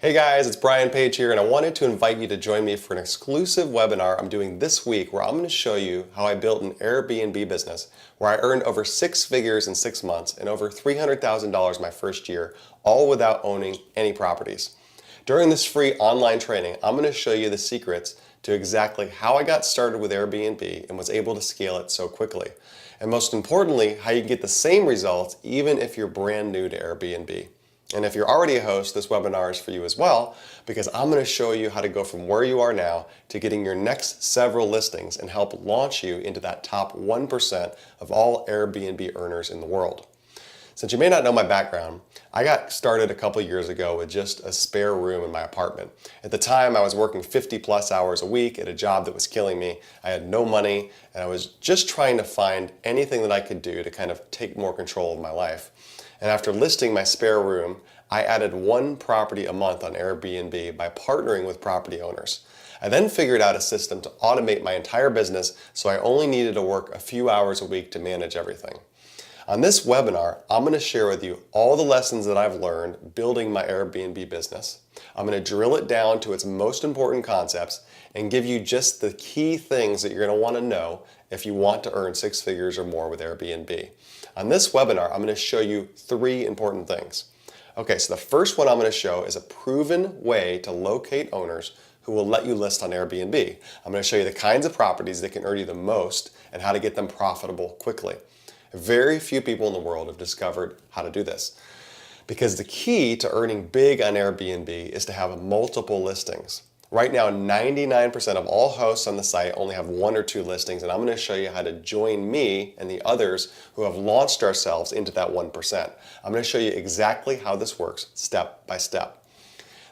Hey guys, it's Brian Page here, and I wanted to invite you to join me for an exclusive webinar I'm doing this week where I'm going to show you how I built an Airbnb business where I earned over 6 figures in 6 months and over $300,000 my first year, all without owning any properties. During this free online training, I'm going to show you the secrets to exactly how I got started with Airbnb and was able to scale it so quickly. And most importantly, how you can get the same results even if you're brand new to Airbnb. And if you're already a host, this webinar is for you as well, because I'm going to show you how to go from where you are now to getting your next several listings and help launch you into that top 1% of all Airbnb earners in the world. Since you may not know my background, I got started a couple years ago with just a spare room in my apartment. At the time, I was working 50+ hours a week at a job that was killing me. I had no money, and I was just trying to find anything that I could do to kind of take more control of my life. And after listing my spare room, I added 1 property a month on Airbnb by partnering with property owners. I then figured out a system to automate my entire business, so I only needed to work a few hours a week to manage everything. On this webinar, I'm going to share with you all the lessons that I've learned building my Airbnb business. I'm going to drill it down to its most important concepts and give you just the key things that you're going to want to know if you want to earn 6 figures or more with Airbnb. On this webinar, I'm going to show you 3 important things. Okay, so the first one I'm going to show is a proven way to locate owners who will let you list on Airbnb. I'm going to show you the kinds of properties that can earn you the most and how to get them profitable quickly. Very few people in the world have discovered how to do this, because the key to earning big on Airbnb is to have multiple listings. Right now, 99% of all hosts on the site only have 1 or 2 listings, and I'm going to show you how to join me and the others who have launched ourselves into that 1%. I'm going to show you exactly how this works step by step.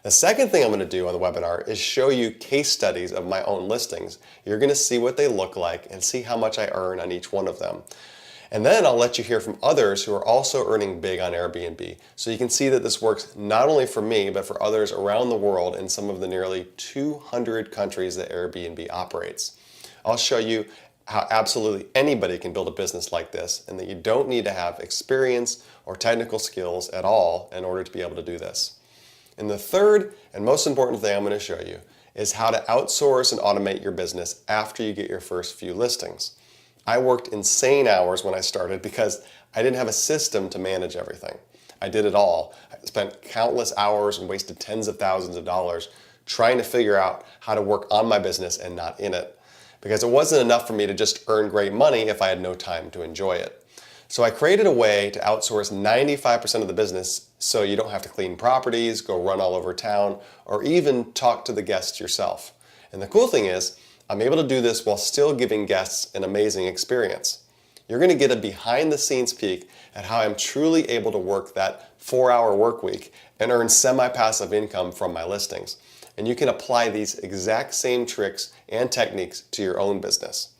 The second thing I'm going to do on the webinar is show you case studies of my own listings. You're going to see what they look like and see how much I earn on each one of them. And then I'll let you hear from others who are also earning big on Airbnb, so you can see that this works not only for me, but for others around the world in some of the nearly 200 countries that Airbnb operates. I'll show you how absolutely anybody can build a business like this, and that you don't need to have experience or technical skills at all in order to be able to do this. And the third and most important thing I'm going to show you is how to outsource and automate your business after you get your first few listings. I worked insane hours when I started because I didn't have a system to manage everything. I did it all. I spent countless hours and wasted tens of thousands of dollars trying to figure out how to work on my business and not in it, because it wasn't enough for me to just earn great money if I had no time to enjoy it. So I created a way to outsource 95% of the business so you don't have to clean properties, go run all over town, or even talk to the guests yourself. And the cool thing is, I'm able to do this while still giving guests an amazing experience. You're going to get a behind-the-scenes peek at how I'm truly able to work that 4-hour work week and earn semi-passive income from my listings. And you can apply these exact same tricks and techniques to your own business.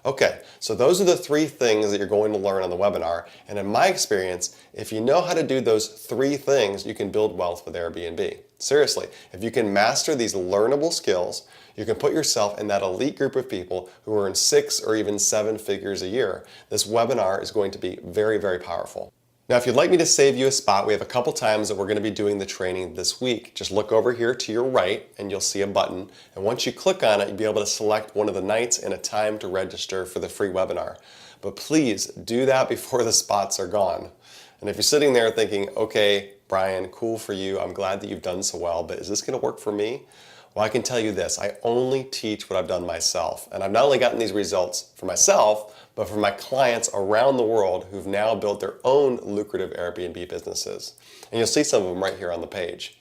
Okay, so those are the 3 things that you're going to learn on the webinar, and in my experience, if you know how to do those 3 things, you can build wealth with Airbnb. Seriously, if you can master these learnable skills, you can put yourself in that elite group of people who earn 6 or even 7 figures a year. This webinar is going to be very, very powerful. Now, if you'd like me to save you a spot, we have a couple times that we're going to be doing the training this week. Just look over here to your right and you'll see a button. And once you click on it, you'll be able to select one of the nights and a time to register for the free webinar. But please do that before the spots are gone. And if you're sitting there thinking, okay, Brian, cool for you. I'm glad that you've done so well, but is this going to work for me? Well, I can tell you this, I only teach what I've done myself. And I've not only gotten these results for myself, but for my clients around the world who've now built their own lucrative Airbnb businesses. And you'll see some of them right here on the page.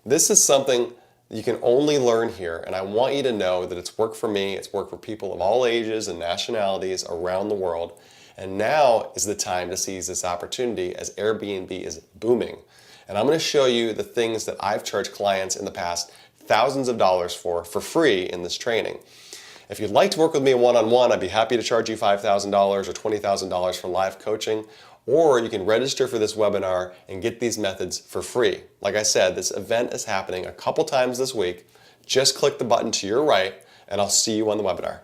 This is something you can only learn here, and I want you to know that it's worked for me, it's worked for people of all ages and nationalities around the world. And now is the time to seize this opportunity as Airbnb is booming. And I'm going to show you the things that I've charged clients in the past thousands of dollars for free in this training. If you'd like to work with me one-on-one, I'd be happy to charge you $5,000 or $20,000 for live coaching, or you can register for this webinar and get these methods for free. Like I said, this event is happening a couple times this week. Just click the button to your right, and I'll see you on the webinar.